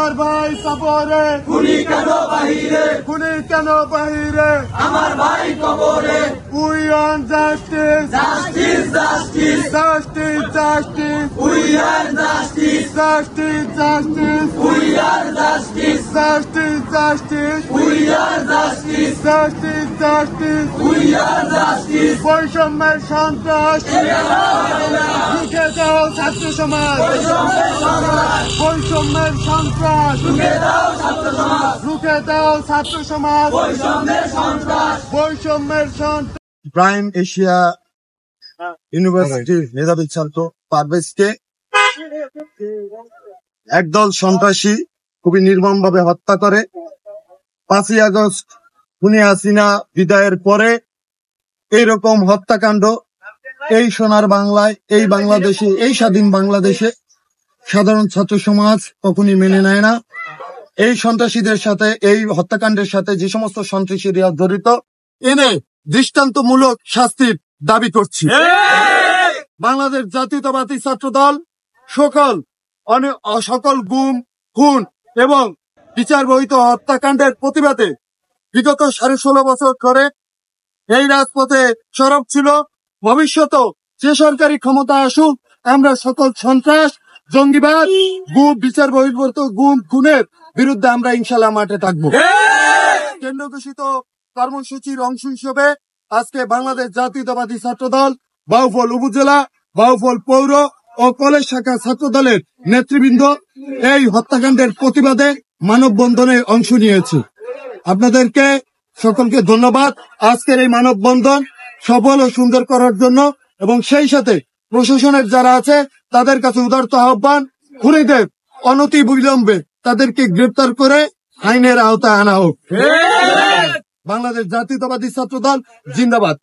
আমার ভাই সাবরে খুনি কেন বাহিরে, খুনি কেন বাহিরে, আমার ভাই কবরে। We want justice, justice justice, justice justice, we are justice, justice justice, we are justice, justice justice, we are justice, justice justice, we are justice. বৈষম্যের সন্ত্রাস রুখে দাও ছাত্র সমাজ, বৈষম্যের সন্ত্রাস রুখে দাও ছাত্র সমাজ, রুখে দাও ছাত্র সমাজ, বৈষম্যের সন্ত্রাস। বৈষম্যের সন্ত্রাস। প্রাইম এশিয়া ইউনিভার্সিটির মেধাবী ছাত্র পারভেজকে একদল সন্ত্রাসী খুবই নির্মমভাবে হত্যা করে। 5ই আগস্ট খুনি হাসিনা বিদায়ের পরে এইরকম হত্যাকাণ্ড এই সোনার বাংলায়, এই বাংলাদেশে, এই স্বাধীন বাংলাদেশে সাধারণ ছাত্র সমাজ কখনই মেনে নেয় না। এই সন্ত্রাসীদের সাথে, এই হত্যাকাণ্ডের সাথে যে সমস্ত সন্ত্রাসীরা জড়িত, এনে দৃষ্টান্তমূলক শাস্তির দাবি করছি। বাংলাদেশ জাতীয়তাবাদী ছাত্র দল সকল গুম, খুন এবং বিচার বহির্ভূত হত্যাকাণ্ডের প্রতিবাদে বিগত 16.5 বছর ধরে এই রাজপথে সরব ছিল। ভবিষ্যতেও যে সরকারি ক্ষমতা আসুক, আমরা সকল সন্ত্রাস, জঙ্গিবাদ, বিচার বহির্ভূত গুম, খুনের বিরুদ্ধে আমরা ইনশাল্লাহ মাঠে থাকবো। কেন্দ্র ঘোষিত কর্মসূচির অংশ হিসেবে আজকে বাংলাদেশ জাতীয়তাবাদী ছাত্র দল বাউফল উপজেলা, বাউফল পৌর ও কলেজ শাখা ছাত্র দলের নেতৃবৃন্দ এই হত্যাকাণ্ডের প্রতিবাদে মানববন্ধনে অংশ নিয়েছে। আপনাদেরকে সকলকে ধন্যবাদ আজকের এই মানববন্ধন সফল ও সুন্দর করার জন্য, এবং সেই সাথে প্রশাসনের যারা আছে তাদের কাছে উদারত আহ্বান, খুনিদের অনতি বিলম্বে তাদেরকে গ্রেপ্তার করে আইনের আওতায় আনা হোক। বাংলাদেশ জাতীয়তাবাদী ছাত্র দল জিন্দাবাদ।